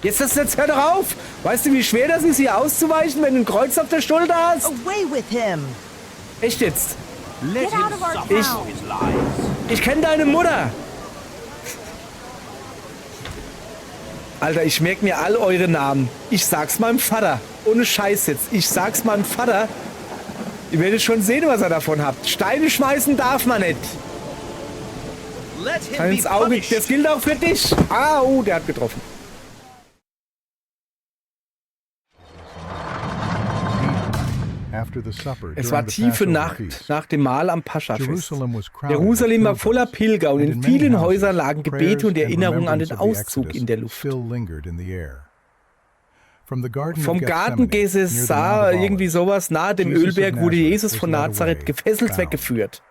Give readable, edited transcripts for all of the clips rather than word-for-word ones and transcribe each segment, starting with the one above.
Jetzt hör doch auf! Weißt du, wie schwer das ist, hier auszuweichen, wenn du ein Kreuz auf der Schulter hast? Away with him! Echt jetzt? Get out of our town! Ich kenne deine Mutter! Alter, ich merke mir all eure Namen. Ich sag's meinem Vater. Ohne Scheiß jetzt. Ich sag's meinem Vater. Ihr werdet schon sehen, was er davon habt. Steine schmeißen darf man nicht. Kann ins Auge. Das gilt auch für dich. Au, der hat getroffen. Es war tiefe Nacht nach dem Mahl am Paschafest. Jerusalem war voller Pilger und in vielen Häusern lagen Gebete und Erinnerungen an den Auszug in der Luft. Vom Garten Gesesar, irgendwie sowas, nahe dem Ölberg, wurde Jesus von Nazareth gefesselt weggeführt.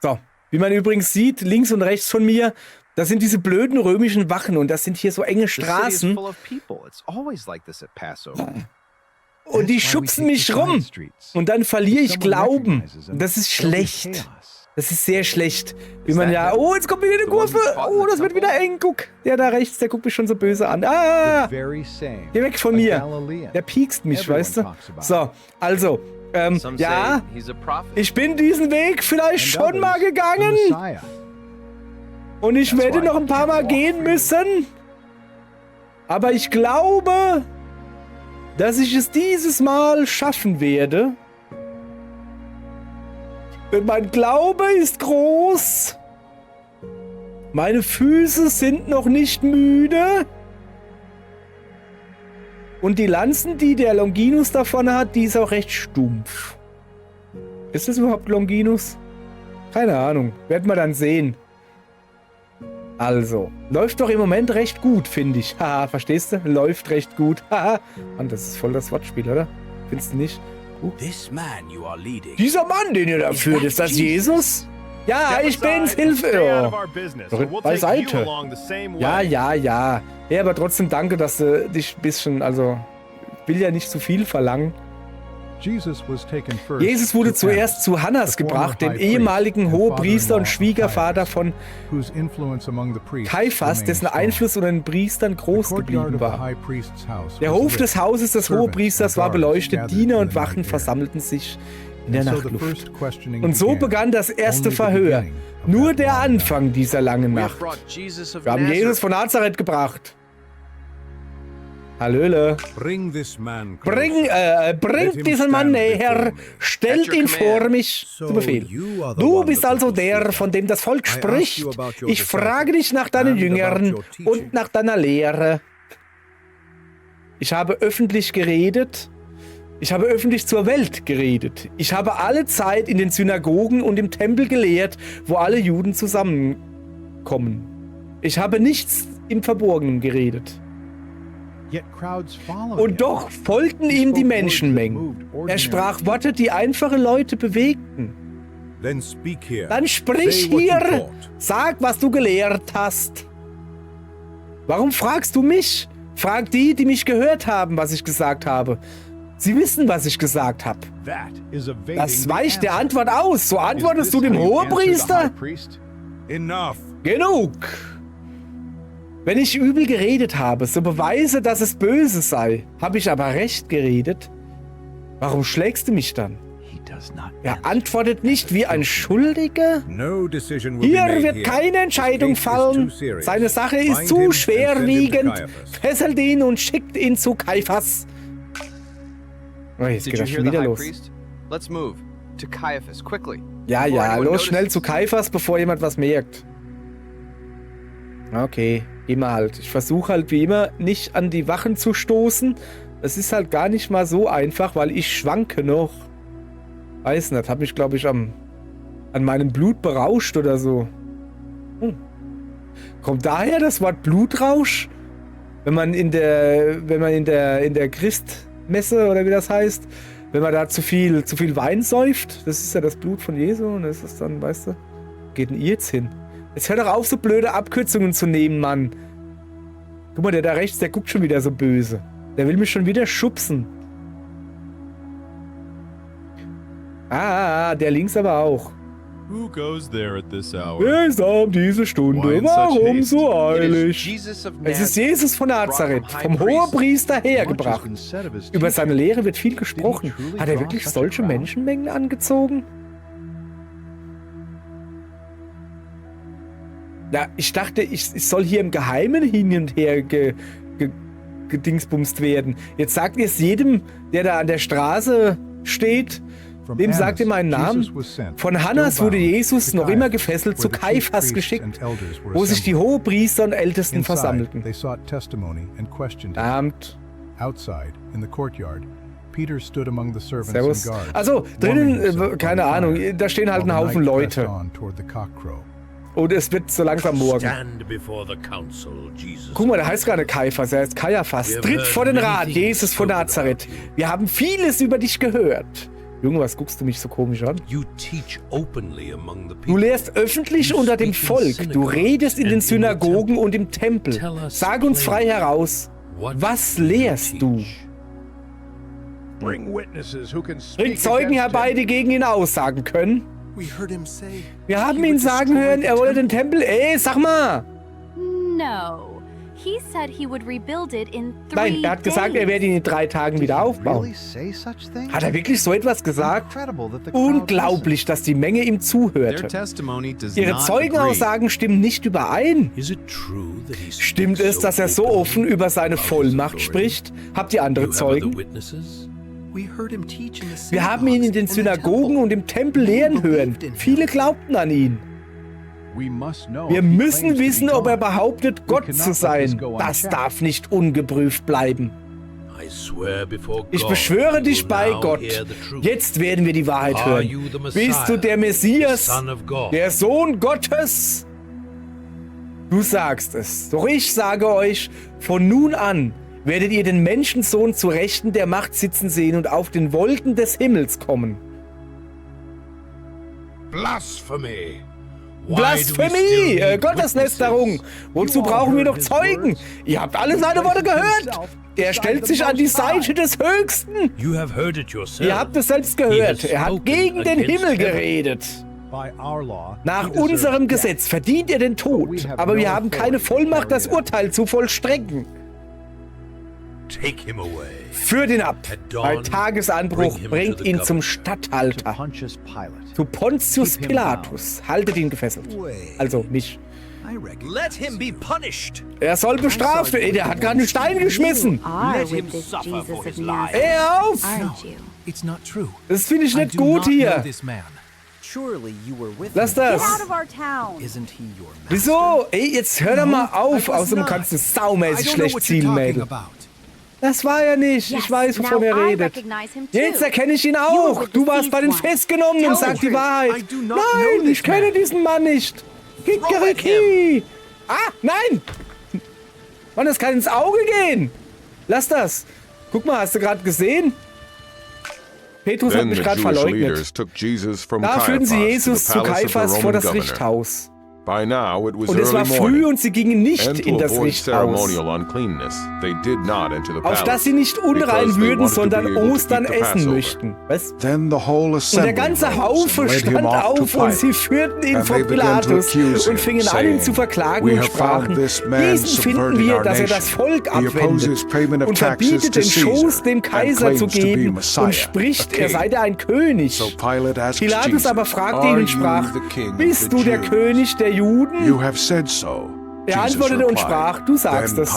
So, wie man übrigens sieht, links und rechts von mir, das sind diese blöden römischen Wachen und das sind hier so enge Straßen. Und die schubsen mich rum. Und dann verliere ich Glauben. Und das ist schlecht. Das ist sehr schlecht. Wie man ja... Oh, jetzt kommt wieder eine Kurve. Oh, das wird wieder eng. Guck, der da rechts, der guckt mich schon so böse an. Ah, geh weg von mir. Der piekst mich, weißt du? So, also... ja, ich bin diesen Weg vielleicht schon mal gegangen. Und ich werde noch ein paar Mal gehen müssen. Aber ich glaube, dass ich es dieses Mal schaffen werde. Denn mein Glaube ist groß. Meine Füße sind noch nicht müde. Und die Lanzen, die der Longinus davon hat, die ist auch recht stumpf. Ist das überhaupt Longinus? Keine Ahnung. Werden wir dann sehen. Also, läuft doch im Moment recht gut, finde ich. Haha, verstehst du? Läuft recht gut. Haha. Und das ist voll das Wortspiel, oder? Findest du nicht? Dieser Mann, den ihr da führt, ist das Jesus? Ja, ich bin's, Hilfe! Oh. Beiseite. Ja. Ja, aber trotzdem danke, dass du dich ein bisschen, also, ich will ja nicht zu viel verlangen. Jesus wurde zuerst zu Hannas gebracht, dem ehemaligen Hohepriester und Schwiegervater von Kaiphas, dessen Einfluss unter den Priestern groß geblieben war. Der Hof des Hauses des Hohepriesters war beleuchtet, Diener und Wachen versammelten sich in der Nachtluft. Und so begann das erste Verhör. Nur der Anfang dieser langen Nacht. Wir haben Jesus von Nazareth gebracht. Hallöle. Bringt diesen Mann näher, stellt ihn vor mich, zu Befehl. Du bist also der, von dem das Volk spricht. Ich frage dich nach deinen Jüngern und nach deiner Lehre. Ich habe öffentlich geredet. Ich habe öffentlich zur Welt geredet. Ich habe alle Zeit in den Synagogen und im Tempel gelehrt, wo alle Juden zusammenkommen. Ich habe nichts im Verborgenen geredet. Und doch folgten ihm die Menschenmengen. Er sprach Worte, die einfache Leute bewegten. Dann sprich hier, sag, was du gelehrt hast. Warum fragst du mich? Frag die, die mich gehört haben, was ich gesagt habe. Sie wissen, was ich gesagt habe. Das weicht der Antwort aus. So antwortest du dem Hohepriester? Genug. Wenn ich übel geredet habe, so beweise, dass es böse sei. Habe ich aber recht geredet? Warum schlägst du mich dann? Er antwortet nicht wie ein Schuldiger. Hier wird keine Entscheidung fallen. Seine Sache ist zu schwerwiegend. Fesselt ihn und schickt ihn zu Kaiphas. Oh, jetzt geht das schon wieder los. Ja, los schnell zu Kaiphas, bevor jemand was merkt. Okay, immer halt. Ich versuche halt wie immer nicht an die Wachen zu stoßen. Es ist halt gar nicht mal so einfach, weil ich schwanke noch. Weiß nicht, hab mich glaube ich an meinem Blut berauscht oder so. Kommt daher das Wort Blutrausch? Wenn man in der Christmesse oder wie das heißt, wenn man da zu viel Wein säuft, das ist ja das Blut von Jesu und das ist dann, weißt du, geht denn ihr jetzt hin? Jetzt hör doch auf, so blöde Abkürzungen zu nehmen, Mann. Guck mal, der da rechts, der guckt schon wieder so böse. Der will mich schon wieder schubsen. Der links aber auch. Who goes there at this hour? Wer ist da um diese Stunde? Why in such Warum haste? so It is eilig? Jesus of Es ist Nazareth, Jesus von Nazareth, vom Hohepriester hergebracht. Über seine Lehre wird viel gesprochen. Hat er wirklich solche Menschenmengen angezogen? Na, ich dachte, ich soll hier im Geheimen hin und her gedingsbumst werden. Jetzt sagt ihr es jedem, der da an der Straße steht, dem sagt ihr meinen Namen. Von Hannas wurde Jesus noch immer gefesselt zu Kaiphas geschickt, wo sich die Hohepriester und Ältesten versammelten. Abend. Servus. Also, drinnen, keine Ahnung, da stehen halt ein Haufen Leute. Und es wird so langsam morgen. Guck mal, der heißt gerade Kaiphas, er heißt Kaiaphas. Tritt vor den Rat, Jesus von Nazareth. Wir haben vieles über dich gehört. Junge, was guckst du mich so komisch an? Du lehrst öffentlich unter dem Volk. Du redest in den Synagogen und im Tempel. Sag uns frei heraus, was lehrst du? Bring Zeugen herbei, die gegen ihn aussagen können. Wir haben ihn sagen hören, er wolle den Tempel... Sag mal! No. He said he would rebuild it in 3 Nein, er hat gesagt, er werde ihn in 3 Tagen wieder aufbauen. Hat er wirklich so etwas gesagt? Unglaublich, dass die Menge ihm zuhörte. Ihre Zeugenaussagen stimmen nicht überein. Stimmt es, dass er so offen über seine Vollmacht spricht? Habt ihr andere Zeugen? Wir haben ihn in den Synagogen und im Tempel lehren hören. Viele glaubten an ihn. Wir müssen wissen, ob er behauptet, Gott zu sein. Das darf nicht ungeprüft bleiben. Ich beschwöre dich bei Gott. Jetzt werden wir die Wahrheit hören. Bist du der Messias, der Sohn Gottes? Du sagst es. Doch ich sage euch, von nun an werdet ihr den Menschensohn zu Rechten der Macht sitzen sehen und auf den Wolken des Himmels kommen. Blasphemy! Gotteslästerung! Wozu brauchen wir noch Zeugen? Ihr habt alle seine Worte gehört! Er stellt sich an die Seite des Höchsten! Ihr habt es selbst gehört. Er hat gegen den Himmel geredet. Nach unserem Gesetz verdient er den Tod, aber wir haben keine Vollmacht, das Urteil zu vollstrecken. Führt ihn ab. Bei Tagesanbruch bringt ihn zum Statthalter. Zu Pontius Pilatus. Haltet ihn gefesselt. Also mich. Er soll bestraft werden. Der hat gerade einen Stein geschmissen. Hör auf! Das finde ich nicht gut hier. Lass das. Wieso? Ey, jetzt hör doch mal auf. Außerdem kannst du saumäßig schlecht zielen, Mädel. Das war er nicht. Ich weiß, wovon er redet. Jetzt erkenne ich ihn auch. Du warst bei den Festgenommenen und sag die Wahrheit. Nein, ich kenne diesen Mann nicht. Kikeriki. Ah, nein. Mann, das kann ins Auge gehen. Lass das. Guck mal, hast du gerade gesehen? Petrus hat mich gerade verleugnet. Da führten sie Jesus zu Kaiphas vor das Richthaus. Und es war früh und sie gingen nicht in das Richthaus, auf dass sie nicht unrein würden, sondern Ostern essen möchten. Was? Und der ganze Haufe stand auf und sie führten ihn vor Pilatus und fingen an, ihn zu verklagen und sprachen, diesen finden wir, dass er das Volk abwendet und verbietet, den Schoß dem Kaiser zu geben und spricht, er sei ein König. Pilatus aber fragte ihn und sprach, bist du der König der Juden? Er antwortete und sprach, du sagst es.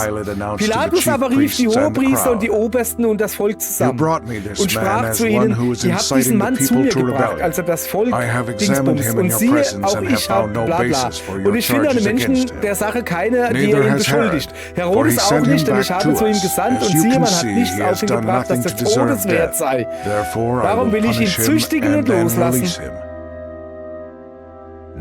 Pilatus aber rief die Hohepriester und die Obersten und das Volk zusammen und sprach zu ihnen, ihr habt diesen Mann zu mir gebracht, also das Volk Dingsbums. Und siehe, auch ich habe bla bla. Und ich finde an den Menschen der Sache keine, die er ihm beschuldigt. Herodes auch nicht, denn ich habe zu ihm gesandt und siehe, man hat nichts auf ihn gebracht, das des Todes wert sei. Darum will ich ihn züchtigen und loslassen.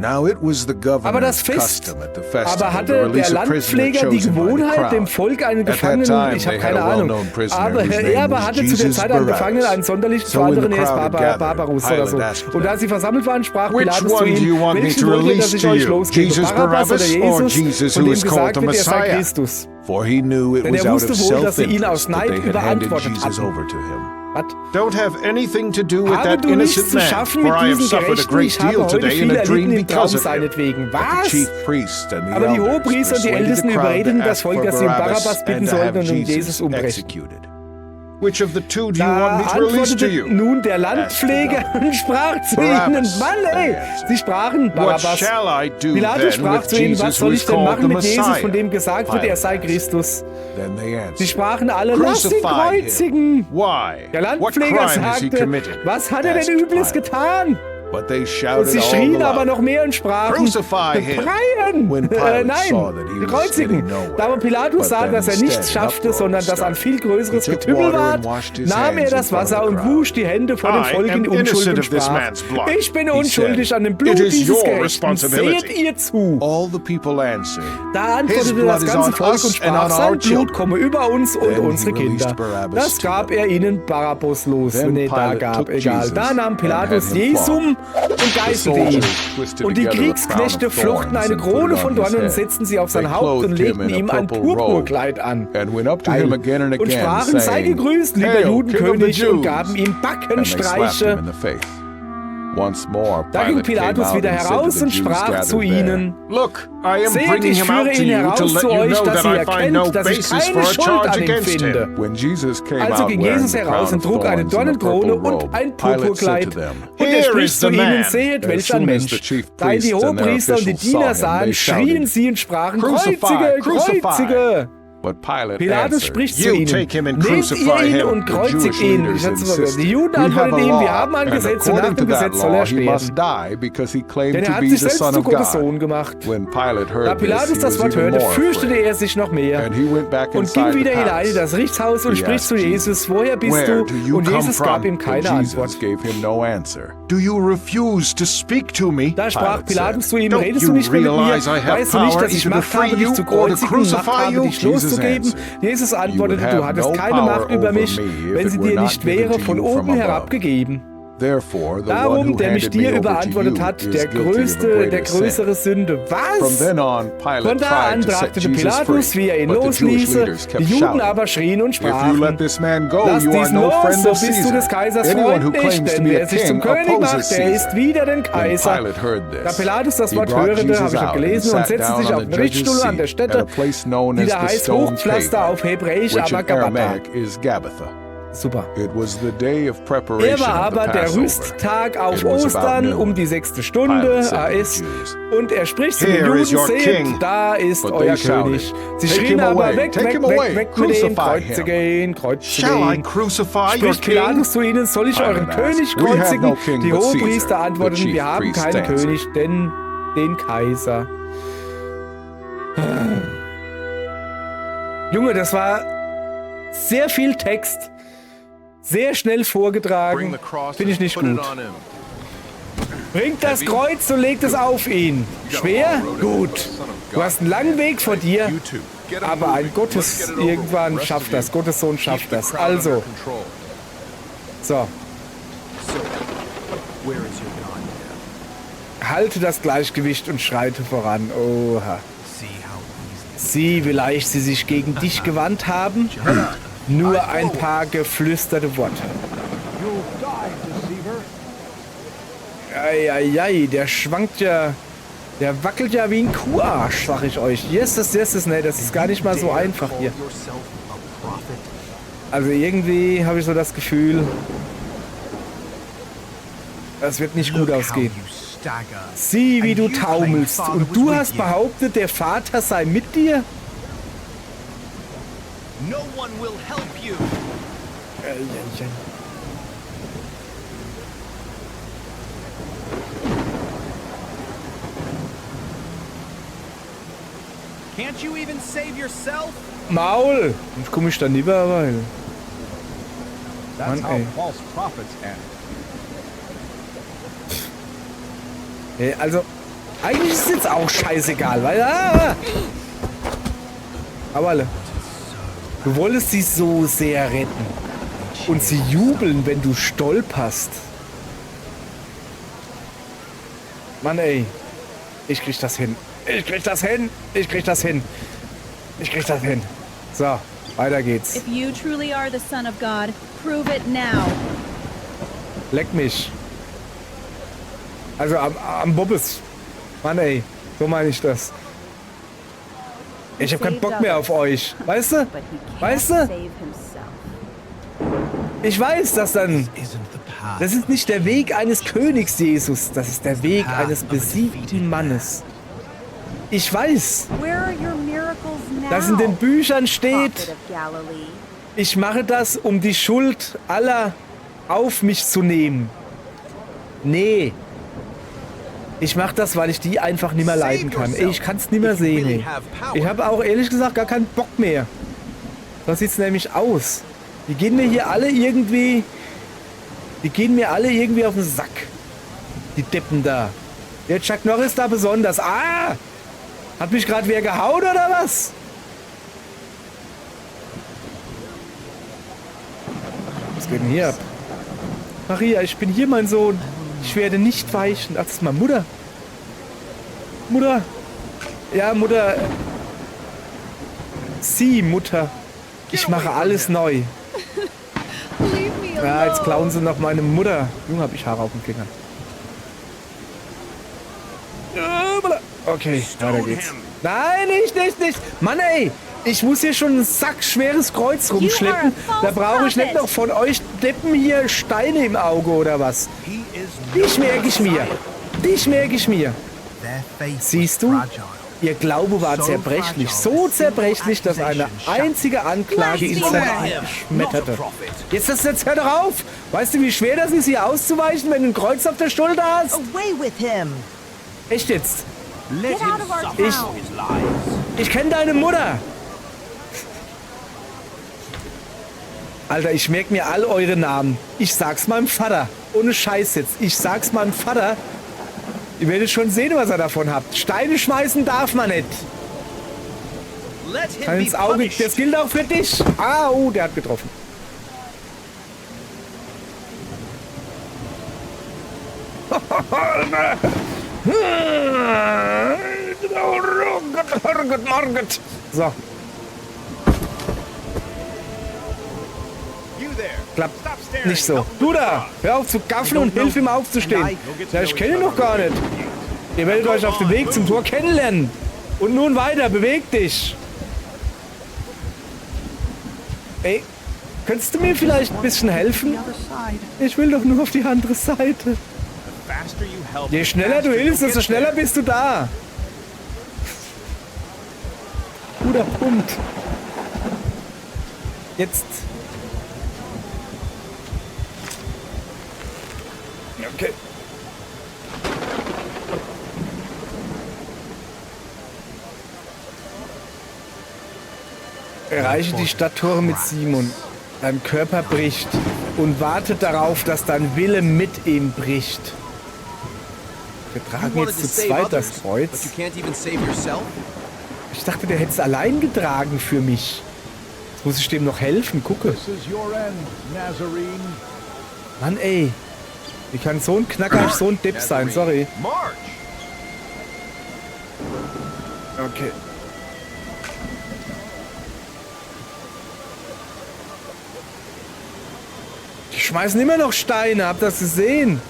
Aber das Fest, hatte der Landpfleger die Gewohnheit, dem Volk einen Gefangenen, ich habe keine Ahnung, aber er hatte zu der Zeit einen Gefangenen, einen sonderlichen, zu anderen er ist Barbarus oder so. Und da sie versammelt waren, sprach Pilatus zu ihnen, welchen wollt ihr, dass ich euch losgebe, Barabbas oder Jesus, von dem gesagt wird, er sei Christus. Denn er wusste wohl, dass sie ihn aus Neid überantwortet hatten. Was? don't have anything to do with Habe that du nichts innocent zu man, schaffen for mit I have diesem suffered a Gerechten? great Ich habe deal heute today viel in a erlitten dream im Traum because of him. seinetwegen. But the Was? chief priests and the Aber die elders Hohepriester und die persuaded Ältesten the crowd überredeten to das ask Volk, for dass sie um Barabbas Barabbas bitten and to sollten have und um Jesus Jesus umbrechen. executed. Which of the two do you Da want me to release to antwortete you? nun der Landpfleger und sprach zu ihnen, Barabbas, Mann ey, sie sprachen What Barabbas. shall I do Pilatus then sprach with zu ihnen, was Jesus soll who ich is denn called machen the mit Jesus, Messiah? von dem gesagt wird, er sei Pilate asked. Christus? Then they Sie answered, sprachen alle, lass ihn Crucify him. kreuzigen. Why? Der What Landpfleger crime has he sagte, committed? was hat er denn Asked Übles Pilate. getan? But they Und shouted sie all schrien the aber louder. noch mehr und sprachen, Crucify him. befreien! When Pilate Nein, saw that he was kreuzigen. getting nowhere, Da aber Pilatus but sah, then dass er instead nichts an schaffte, uproar sondern dass ein viel größeres He took Getümmel water ward, and washed his nahm er hands das in front of Wasser the und crowd. wusch die Hände vor dem I Volk am in Unschuld innocent und of this sprach, man's blood, ich bin he unschuldig said. an dem It Blut is dieses your Gerechten. responsibility. Seht ihr zu! All the people answered, Da His antwortete blood das is ganze on Volk us und and sprach, on sein our Blut children. komme über uns und Then he unsere released Kinder. Barabbas Das to gab them. er ihnen Barabbas los. Then Nee, da Pilate gab, took egal. Jesus Da nahm and Pilatus had him Jesum und geißelte ihn. Und die Kriegsknechte flochten eine Krone von Dornen und setzten sie auf sein Haupt und legten ihm ein Purpurkleid an. and went up to him again and Und again, sprachen, sei saying, gegrüßt, lieber Hail, King of the Judenkönig, und Jews! gaben ihm And they slapped him Backenstreiche. in the face. Once more, Da ging Pilate came Pilatus out wieder and said heraus to the und Jews sprach gathered zu there, ihnen, Look, I am seht, bringing ich him out führe to ihn you to heraus let zu you euch, know dass that ihr I find no erkennt, dass ich basis for keine a Schuld charge an ihm against finde. him. When Jesus came Also out ging wearing Jesus the heraus crown und of trug eine thorns and the Dornenkrone purple und robe, ein Pilate said Purpurkleid. to them, Und er Here spricht is zu the ihnen, man. seht, As welch ein soon as Mensch. the chief Da ihn die priests and their Hohepriester und die officials Diener saw him, sahen, they schrien shouted, sie und sprachen, Crucify, Kreuzige, crucify. Kreuzige! But Pilate Pilatus answered, spricht zu You ihnen, take him and nehmt crucify ihr ihn him. und The kreuzigt Jewish ihn. leaders Die insisted, Juden We have a antworteten ihm, law, wir haben ein and Gesetz und nach according to dem that Gesetz soll law er he must sterben. die because he claimed Denn to er hat be sich the selbst Son zu of Gottes God. Sohn gemacht. When Pilate Da heard this, Pilatus he das was Wort even hörte, more fürchtete afraid. er sich noch mehr And he went back und ging inside the wieder hinein in palace. das Richtshaus und He spricht zu asked Jesus, woher bist Where du? do you Und come Jesus gab from? ihm keine But Jesus Antwort. gave him no answer. Do you refuse to speak to me? Da sprach Pilate Pilatus said. zu ihm, Don't redest you du nicht mehr mit mir? realize I have Weißt du nicht, power dass ich either to Macht free habe, dich you zu or to kreuzigen, Macht crucify habe, you? dich Jesus loszugeben? answered, Jesus You would antwortete, du have hattest no keine power Macht über over mich, me if wenn it sie were dir not nicht given wäre to von you from oben above. herabgegeben. Therefore, the one Darum, who der mich handed me dir over to überantwortet you hat, is der guilty of a Größte, der greater sin. größere Sünde. From Was? then on, Pilate Von da an tried to set trachtete Jesus Pilatus, free, wie er ihn but the Jewish losließe. leaders Die kept Juden shouting, aber schrien und If you let sprachen, this man go, lass you are diesen no los, friend so of bist du des Caesar. Kaisers Anyone Freund who nicht, claims to denn be a wer sich zum king König opposes macht, der ist Caesar. wieder den When Kaiser. Pilate heard Da this, Pilatus das he Wort brought hörte, Jesus habe ich out and gelesen, und sat setzte down sich auf on den the judge's Richtstuhl an der seat at Stätte, a place known die as da the heißt Stone Hochpflaster auf Pavement, Hebräisch, which aber in Gabbatha. Aramaic is Gabbatha. Super. It was the day of preparation Er war of the aber der Passover. Rüsttag auf It was about Ostern noon. um die 6. Stunde, Pilate said to the ist, Jews, und er spricht zu den Here Juden, is your seht, king. da ist But euer they shouted, König. Sie Take schrien him aber, away, weg, take weg, him weg, away, weg mit dem, crucify kreuzige ihn, kreuzige Shall I ihn. crucify your Spricht king? Pilatus zu ihnen, soll ich euren Pilate König asked, "We have kreuzigen? no king Die but Caesar." Hohepriester The antworteten, chief wir haben priest keinen answered. König, denn den Kaiser. Junge, das war sehr viel Text. Sehr schnell vorgetragen. Finde ich nicht gut. Bringt das Kreuz und legt es auf ihn. Schwer? Gut. Du hast einen langen Weg vor dir, aber ein Gottes irgendwann schafft das. Gottes Sohn schafft das. Also. So. Halte das Gleichgewicht und schreite voran. Oha. Sieh, wie leicht sie sich gegen dich gewandt haben. Nur ein paar geflüsterte Worte. Eieiei, der schwankt ja, der wackelt ja wie ein Kuharsch, sag ich euch. Yes, ne, das ist gar nicht mal so einfach hier. Also irgendwie habe ich so das Gefühl, das wird nicht gut ausgehen. Sieh, wie du taumelst. Und du hast behauptet, der Vater sei mit dir? No one will help you. Can't you even save yourself? Maul! Und komm ich dann lieber, weil... That's Mann, how ey. false prophets end. Also, eigentlich ist es jetzt auch scheißegal, weil... Aber alle. Du wolltest sie so sehr retten. Und sie jubeln, wenn du stolperst. Mann, ey. Ich krieg das hin. Ich krieg das hin. Ich krieg das hin. Ich krieg das hin. So. Weiter geht's. If you truly are the Son of God, prove it now. Leck mich. Also am Bobbes. Mann ey, so meine ich das. Ich hab keinen Bock mehr auf euch. Weißt du? Weißt du? Ich weiß, dass dann... Das ist nicht der Weg eines Königs, Jesus. Das ist der Weg eines besiegten Mannes. Ich weiß, dass in den Büchern steht, ich mache das, um die Schuld aller auf mich zu nehmen. Nee. Ich mache das, weil ich die einfach nicht mehr leiden kann. Ey, ich kann es nicht mehr sehen. Ey. Ich habe auch ehrlich gesagt gar keinen Bock mehr. So sieht es nämlich aus. Die gehen mir hier alle irgendwie... Die gehen mir alle irgendwie auf den Sack. Die Deppen da. Der Chuck Norris da besonders. Ah! Hat mich gerade wer gehauen oder was? Was geht denn hier ab? Maria, ich bin hier, mein Sohn. Ich werde nicht weichen. Ach, das ist meine Mutter. Mutter. Ja, Mutter. Sie, Mutter. Ich mache alles neu. Ja, jetzt klauen sie noch meine Mutter. Junge, hab ich Haare auf den Fingern. Okay, weiter geht's. Nein, nicht. Mann, ey. Ich muss hier schon ein sackschweres Kreuz rumschleppen. Da brauche ich nicht noch von euch Deppen hier Steine im Auge oder was. Die merke ich mir. Siehst du? Ihr Glaube war zerbrechlich. So zerbrechlich, dass eine einzige Anklage ihn zerschmetterte. Jetzt hör doch auf. Weißt du, wie schwer das ist, hier auszuweichen, wenn du ein Kreuz auf der Schulter hast? Away with him. Echt jetzt? Ich kenne deine Mutter. Alter, ich merke mir all eure Namen. Ich sag's meinem Vater. Ohne Scheiß jetzt. Ich sag's meinem Vater. Ihr werdet schon sehen, was ihr davon habt. Steine schmeißen darf man nicht. Kann ins Auge. Das gilt auch für dich. Ah, oh, der hat getroffen. So. Klappt nicht so. Du da, hör auf zu gaffeln und hilf ihm aufzustehen. Ja, ich kenne ihn noch gar nicht. Ihr werdet euch auf dem Weg zum Tor kennenlernen. Und nun weiter, beweg dich. Ey, könntest du mir vielleicht ein bisschen helfen? Ich will doch nur auf die andere Seite. Je schneller du hilfst, desto schneller bist du da. Guter Punkt. Jetzt. Okay. Erreiche die Stadttore mit Simon. Dein Körper bricht und wartet darauf, dass dein Wille mit ihm bricht. Wir tragen jetzt zu zweit das Kreuz. Ich dachte, der hätte es allein getragen für mich. Jetzt muss ich dem noch helfen. Gucke. Mann, ey. Wie kann so ein Knacker, so ein Depp sein? Sorry. Okay. Die schmeißen immer noch Steine. Habt ihr das gesehen?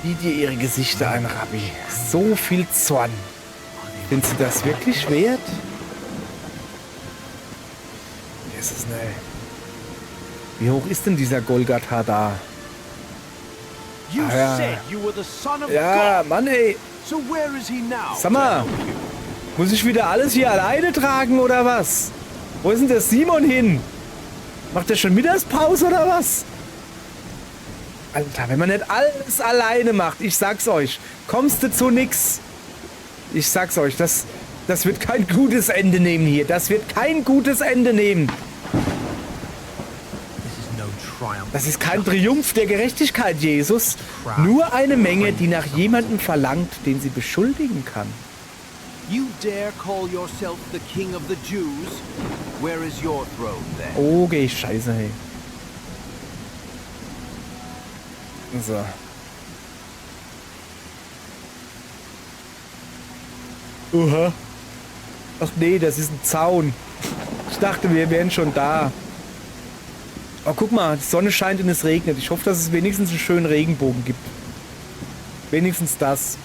Sieh dir ihre Gesichter an, Rabbi. So viel Zorn. Sind sie das wirklich wert? Jesus, ne. Wie hoch ist denn dieser Golgatha da? Ah, ja, Mann, ey. Sag mal, muss ich wieder alles hier alleine tragen, oder was? Wo ist denn der Simon hin? Macht der schon Mittagspause, oder was? Alter, wenn man nicht alles alleine macht, ich sag's euch, kommst du zu nix. Ich sag's euch, das wird kein gutes Ende nehmen hier. Das wird kein gutes Ende nehmen. Das ist kein Triumph der Gerechtigkeit, Jesus. Nur eine Menge, die nach jemandem verlangt, den sie beschuldigen kann. You dare call yourself the king of the Jews? Where is your throne then? Okay, scheiße, hey. So. Oha. Ach nee, das ist ein Zaun. Ich dachte, wir wären schon da. Oh, guck mal, die Sonne scheint und es regnet. Ich hoffe, dass es wenigstens einen schönen Regenbogen gibt. Wenigstens das.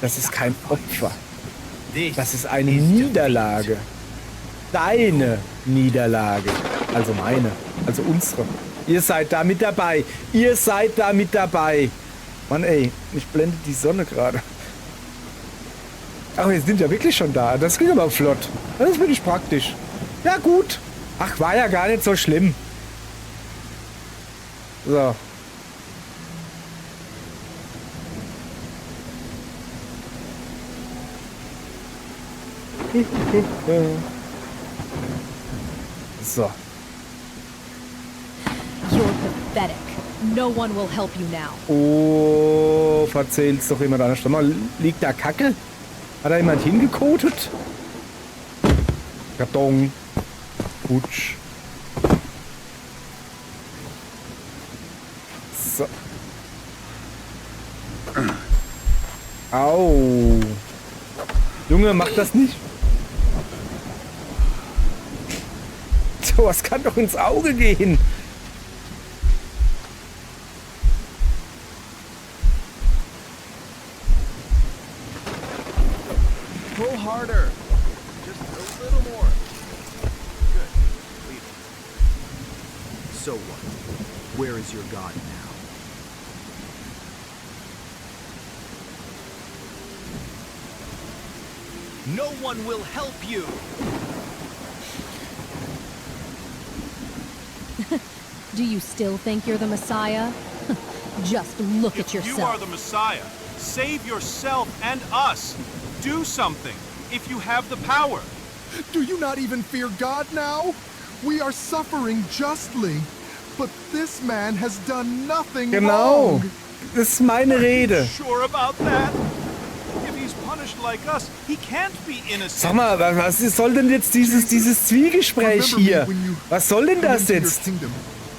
Das ist kein Opfer. Das ist eine Niederlage. Deine Niederlage. Also meine. Also unsere. Ihr seid da mit dabei. Ihr seid da mit dabei. Mann, ey, mich blendet die Sonne gerade. Ach, wir sind ja wirklich schon da. Das ging aber flott. Das ist wirklich praktisch. Ja, gut. Ach, war ja gar nicht so schlimm. So. So. You're pathetic. No one will help you now. Oh, verzählt's doch jemand anders. Mal, liegt da Kacke? Hat da jemand hingekotet? Karton. Putsch. So. Au. Junge, mach das nicht. So, was kann doch ins Auge gehen? Pull harder. Just a little more. Good. Leave it. So what? Where is your God now? No one will help you. Do you still think you're the Messiah? Just look at yourself. You are the Messiah. Save yourself and us. Do something, if you have the power. Do you not even fear God now? We are suffering justly, but this man has done nothing Genau. wrong. Das ist meine Rede. Sure about that? If he's punished like us, he can't be innocent. Sag mal, was soll denn jetzt dieses Zwiegespräch hier? Was soll denn das jetzt?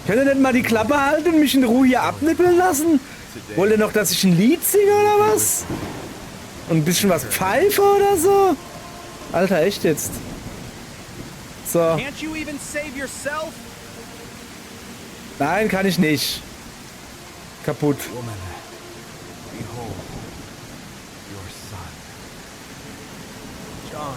Könnt ihr nicht mal die Klappe halten und mich in Ruhe hier abnippeln lassen? Wollt ihr noch, dass ich ein Lied singe oder was? Und ein bisschen was pfeife oder so? Alter, echt jetzt? So. Can't you even save yourself? Nein, kann ich nicht. Kaputt. Woman, behold your son. John,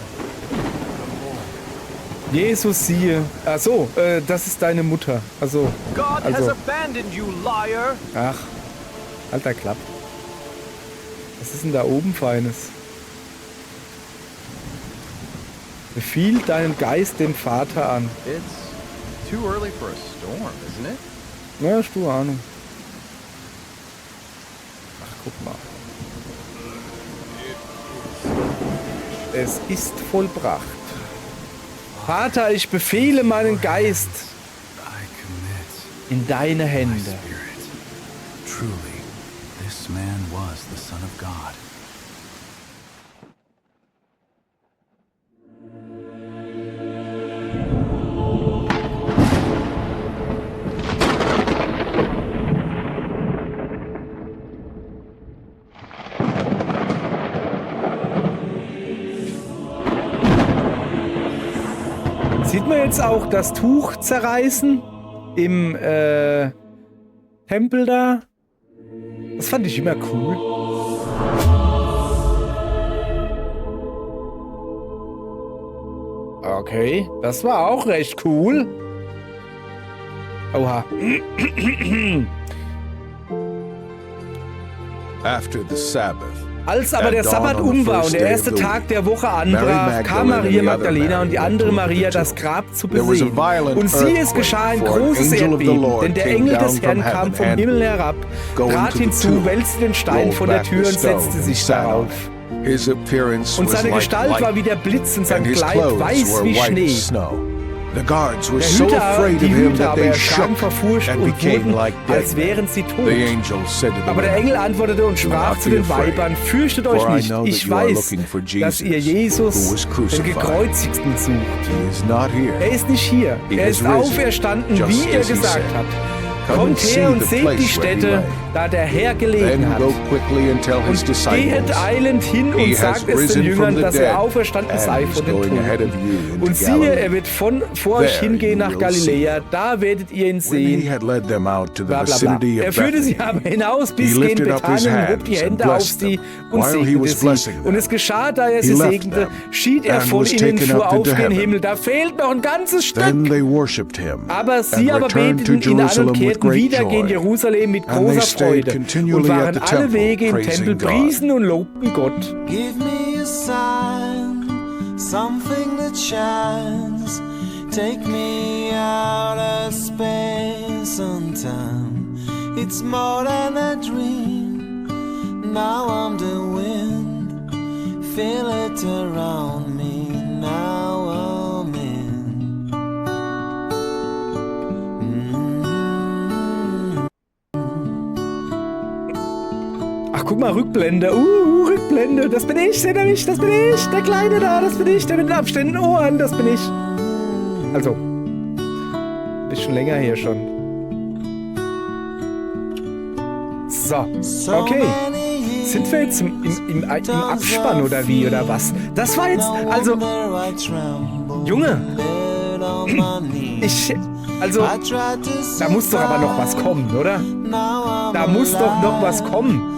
behold. Jesus, siehe. Ach so, das ist deine Mutter. Also, God has abandoned you, liar. ach, alter Klapp. Was ist denn da oben Feines? Befiehl deinen Geist dem Vater an. It's too early for a storm, isn't it? Na, hast du Ahnung. Ach, guck mal. Es ist vollbracht. Vater, ich befehle meinen Geist I commit in deine my Hände. spirit. Truly, this man was the Son of God. Sieht man jetzt auch das Tuch zerreißen im Tempel da? Das fand ich immer cool. Okay, das war auch recht cool. Oha. After the Sabbath, Als aber der Sabbat war und der erste Tag der Woche anbrach, kam Maria Magdalena und die andere Maria das Grab zu besehen. Und siehe, es geschah ein großes Erdbeben, denn der Engel des Herrn kam vom Himmel herab, trat hinzu, wälzte den Stein von der Tür und setzte sich darauf. Und seine Gestalt war wie der Blitz und sein Kleid weiß wie Schnee. The guards were Der so Hüter, afraid die of him Hüter that aber they erschraken shook vor Furcht and und became wurden, like dead als wären sie men. tot. The angel said to the Aber der women, Engel antwortete und sprach not zu be den afraid, Weibern, fürchtet euch for I nicht, know that ich you are weiß, looking for dass ihr Jesus, who Jesus, was den crucified. Gekreuzigten, sucht. He is not here. Er ist nicht hier, He er has ist risen, auferstanden, just wie er as he gesagt said. hat. Come Kommt and see her und the seht place die where he Stätte, lay. da der Herr gelegen Then hat. go quickly and tell his Und disciples, gehet eilend hin he und sagt has es den risen Jüngern, from the dass er dead auferstanden sei and von is den going ahead of Toten. you into Und siehe, Galilee. er wird vor euch There hingehen you nach will Galiläa, da werdet ihr ihn When sehen. he had led them out to the Bla, bla, bla. vicinity Er of führte sie Bethany, aber hinaus bis he gen lifted up his Bethanien und hob die hands and Hände auf blessed sie them. und While he segnete was sie. blessing them, Und es geschah, da er he sie left segnete, them schied er and von was ihnen, taken fuhr up auf into gen heaven. Himmel. Da fehlt noch ein ganzes Stück. Then they worshipped him Aber sie and aber returned to beteten ihn an und Jerusalem with kehrten great wieder gen joy. Jerusalem mit And they großer stayed Freude continually und waren at the alle temple, Wege im praising Tempel, God. priesen und lobten Gott. Give me a sign, something that shines. Take me out of space and time. It's more than a dream. Now I'm the wind. Feel it around me. Now I'm in. Ach, guck mal, Rückblende. Rückblende. Das bin ich, seht ihr mich? Das bin ich. Der Kleine da, das bin ich. Der mit den abstehenden Ohren, das bin ich. Also, bisschen länger hier schon. So, okay. Sind wir jetzt im Abspann oder wie, oder was? Das war jetzt, also, Junge, da muss doch aber noch was kommen, oder? Da muss doch noch was kommen.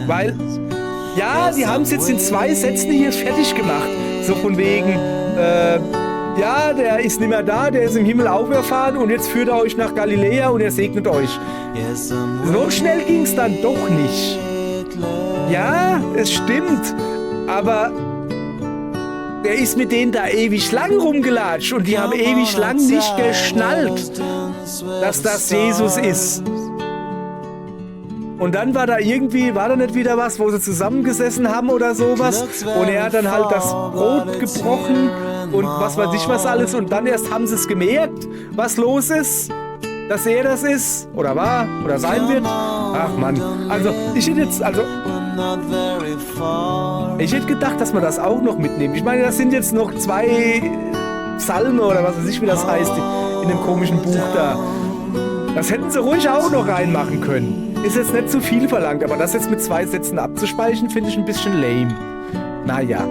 Weil, ja, die haben es jetzt in 2 Sätzen hier fertig gemacht. So von wegen, ja, der ist nicht mehr da, der ist im Himmel auferfahren und jetzt führt er euch nach Galiläa und er segnet euch. So schnell ging es dann doch nicht. Ja, es stimmt, aber der ist mit denen da ewig lang rumgelatscht und die haben ewig lang nicht geschnallt, dass das Jesus ist. Und dann war da irgendwie, war da nicht wieder was, wo sie zusammengesessen haben oder sowas und er hat dann halt das Brot gebrochen und was weiß ich was alles und dann erst haben sie es gemerkt, was los ist, dass er das ist oder war oder sein wird. Ach Mann, also ich hätte gedacht, dass wir das auch noch mitnehmen. Ich meine, das sind jetzt noch 2 Psalme oder was weiß ich, wie das heißt, in dem komischen Buch da. Das hätten sie ruhig auch noch reinmachen können. Ist jetzt nicht zu viel verlangt, aber das jetzt mit 2 Sätzen abzuspeichern, finde ich ein bisschen lame. Naja.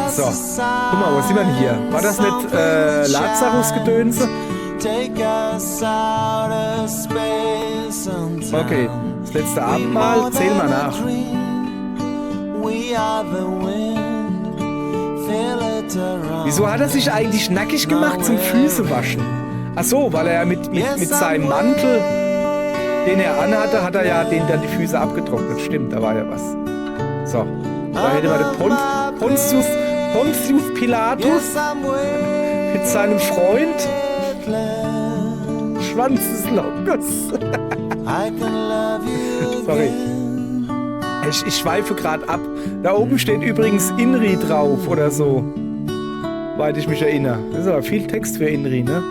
So, guck mal, wo sind wir denn hier? War das nicht Lazarus-Gedönse? Okay, das letzte Abendmahl, zähl mal nach. Wieso hat er sich eigentlich nackig gemacht zum Füßewaschen? Ach so, weil er ja mit seinem Mantel, den er anhatte, hat er ja den dann die Füße abgetrocknet. Stimmt, da war ja was. So, da hätte man den Pontius Pilatus mit seinem Freund Schwanz des Lockers. Sorry. Ich schweife gerade ab. Da oben steht übrigens Inri drauf oder so. Soweit ich mich erinnere. Das ist aber viel Text für Inri, ne?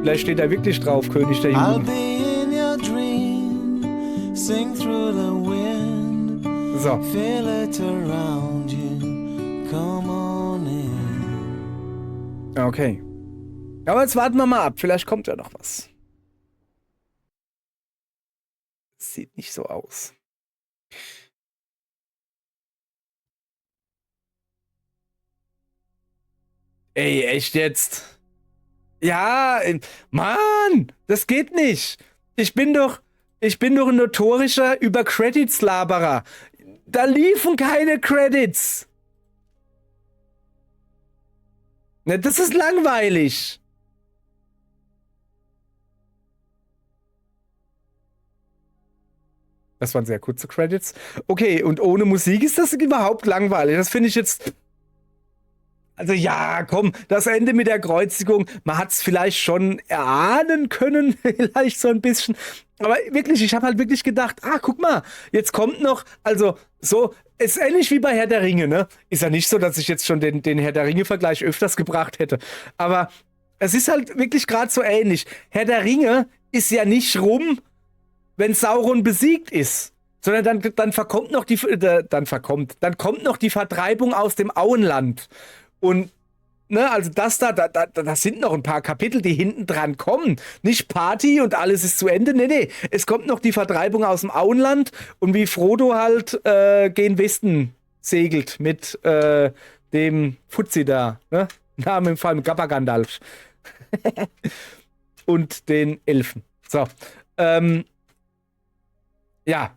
Vielleicht steht da wirklich drauf, König der Juden. So. Okay. Aber jetzt warten wir mal ab. Vielleicht kommt ja noch was. Sieht nicht so aus. Ey, echt jetzt? Ja, Mann, das geht nicht. Ich bin doch ein notorischer Über-Credits-Laberer. Da liefen keine Credits. Ne, das ist langweilig. Das waren sehr kurze Credits. Okay, und ohne Musik ist das überhaupt langweilig. Das finde ich jetzt... Also ja, komm, das Ende mit der Kreuzigung, man hat es vielleicht schon erahnen können, vielleicht so ein bisschen. Aber wirklich, ich habe halt wirklich gedacht, guck mal, jetzt kommt noch, also so, ist ähnlich wie bei Herr der Ringe, ne? Ist ja nicht so, dass ich jetzt schon den Herr der Ringe-Vergleich öfters gebracht hätte. Aber es ist halt wirklich gerade so ähnlich. Herr der Ringe ist ja nicht rum, wenn Sauron besiegt ist. Sondern dann kommt noch die Vertreibung aus dem Auenland. Und, ne, also das sind noch ein paar Kapitel, die hinten dran kommen. Nicht Party und alles ist zu Ende. Nee. Es kommt noch die Vertreibung aus dem Auenland und wie Frodo halt gen Westen segelt mit dem Fuzzi da, ne? Name im Fall mit Gandalf. Und den Elfen. So. Ja.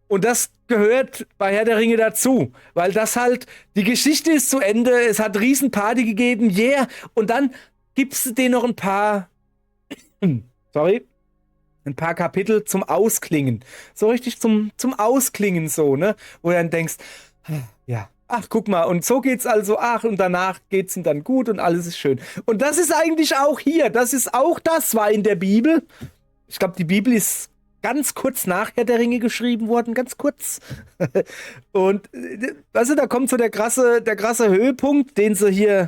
Und das gehört bei Herr der Ringe dazu, weil das halt, die Geschichte ist zu Ende, es hat riesen Party gegeben, yeah, und dann gibst du denen noch ein paar Kapitel zum Ausklingen. So richtig zum Ausklingen so, ne? Wo du dann denkst, ja, ach, guck mal, und so geht's also, ach, und danach geht's ihm dann gut und alles ist schön. Und das ist eigentlich auch hier, das war in der Bibel. Ich glaube, die Bibel ist ganz kurz nach Herr der Ringe geschrieben worden, ganz kurz. Und, weißt du, da kommt so der krasse Höhepunkt, den sie hier...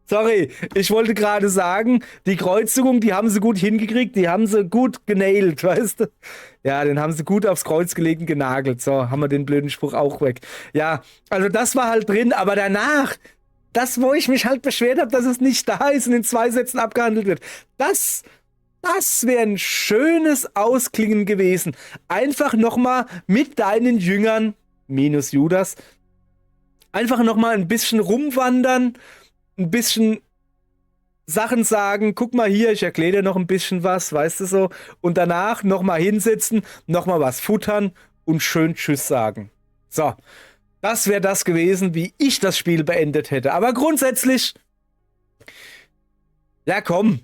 Sorry, ich wollte gerade sagen, die Kreuzigung, die haben sie gut hingekriegt, die haben sie gut genailt, weißt du? Ja, den haben sie gut aufs Kreuz gelegt und genagelt. So, haben wir den blöden Spruch auch weg. Ja, also das war halt drin, aber danach, das, wo ich mich halt beschwert habe, dass es nicht da ist und in 2 Sätzen abgehandelt wird, das wäre ein schönes Ausklingen gewesen. Einfach nochmal mit deinen Jüngern, minus Judas, einfach nochmal ein bisschen rumwandern, ein bisschen Sachen sagen, guck mal hier, ich erkläre dir noch ein bisschen was, weißt du so, und danach nochmal hinsetzen, nochmal was futtern und schön Tschüss sagen. So, das wäre das gewesen, wie ich das Spiel beendet hätte. Aber grundsätzlich, ja komm,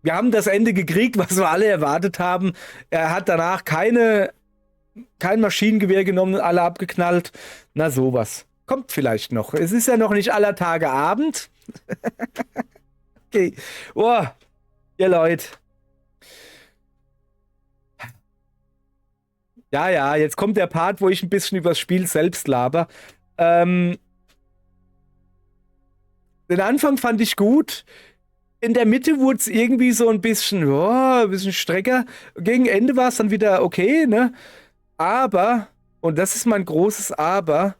wir haben das Ende gekriegt, was wir alle erwartet haben. Er hat danach kein Maschinengewehr genommen und alle abgeknallt. Na sowas. Kommt vielleicht noch. Es ist ja noch nicht aller Tage Abend. Okay. Boah, ihr Leute. Ja, jetzt kommt der Part, wo ich ein bisschen über das Spiel selbst laber. Den Anfang fand ich gut. In der Mitte wurde es irgendwie so ein bisschen strecker. Gegen Ende war es dann wieder okay, ne? Aber, und das ist mein großes Aber,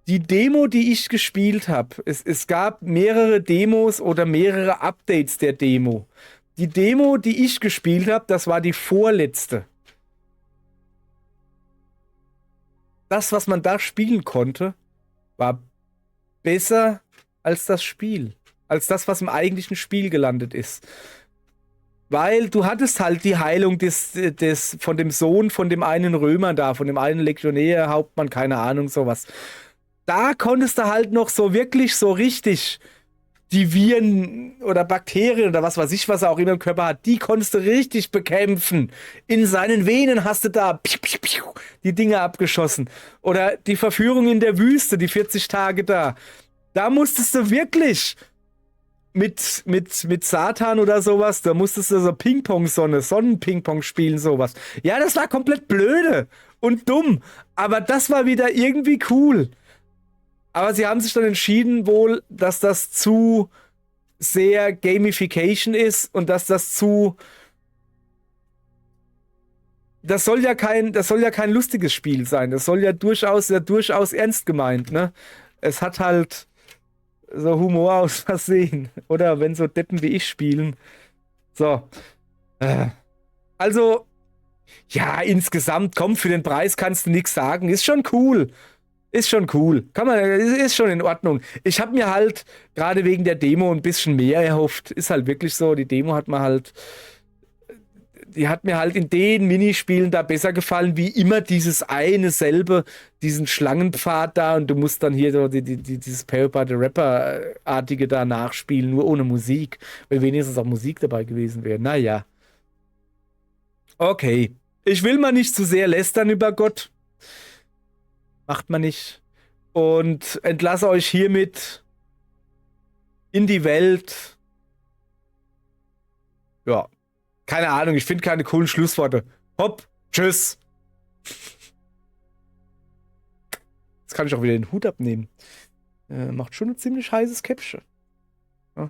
die Demo, die ich gespielt habe, es gab mehrere Demos oder mehrere Updates der Demo. Die Demo, die ich gespielt habe, das war die vorletzte. Das, was man da spielen konnte, war besser als das Spiel. Als das, was im eigentlichen Spiel gelandet ist. Weil du hattest halt die Heilung von dem Sohn von dem einen Römer da, von dem einen Legionär, Hauptmann, keine Ahnung, sowas. Da konntest du halt noch so wirklich so richtig die Viren oder Bakterien oder was weiß ich, was er auch immer im Körper hat, die konntest du richtig bekämpfen. In seinen Venen hast du da die Dinge abgeschossen. Oder die Verführung in der Wüste, die 40 Tage da. Da musstest du wirklich mit Satan oder sowas, da musstest du so Sonnenping-Pong spielen, sowas. Ja, das war komplett blöde und dumm, aber das war wieder irgendwie cool. Aber sie haben sich dann entschieden wohl, dass das zu sehr Gamification ist und dass das soll ja kein lustiges Spiel sein. Das soll ja durchaus ernst gemeint, ne? Es hat halt so Humor aus Versehen. Oder wenn so Deppen wie ich spielen. So. Also, ja, insgesamt, komm, für den Preis kannst du nichts sagen. Ist schon cool. Ist schon cool. Ist schon in Ordnung. Ich habe mir halt gerade wegen der Demo ein bisschen mehr erhofft. Ist halt wirklich so, die Demo hat mir halt in den Minispielen da besser gefallen, wie immer diesen Schlangenpfad da und du musst dann hier so dieses Power by the Rapper-artige da nachspielen, nur ohne Musik, weil wenigstens auch Musik dabei gewesen wäre. Naja. Okay. Ich will mal nicht zu sehr lästern über Gott. Macht man nicht. Und entlasse euch hiermit in die Welt. Ja. Keine Ahnung, ich finde keine coolen Schlussworte. Hopp. Tschüss. Jetzt kann ich auch wieder den Hut abnehmen. Macht schon ein ziemlich heißes Käppchen. Ja.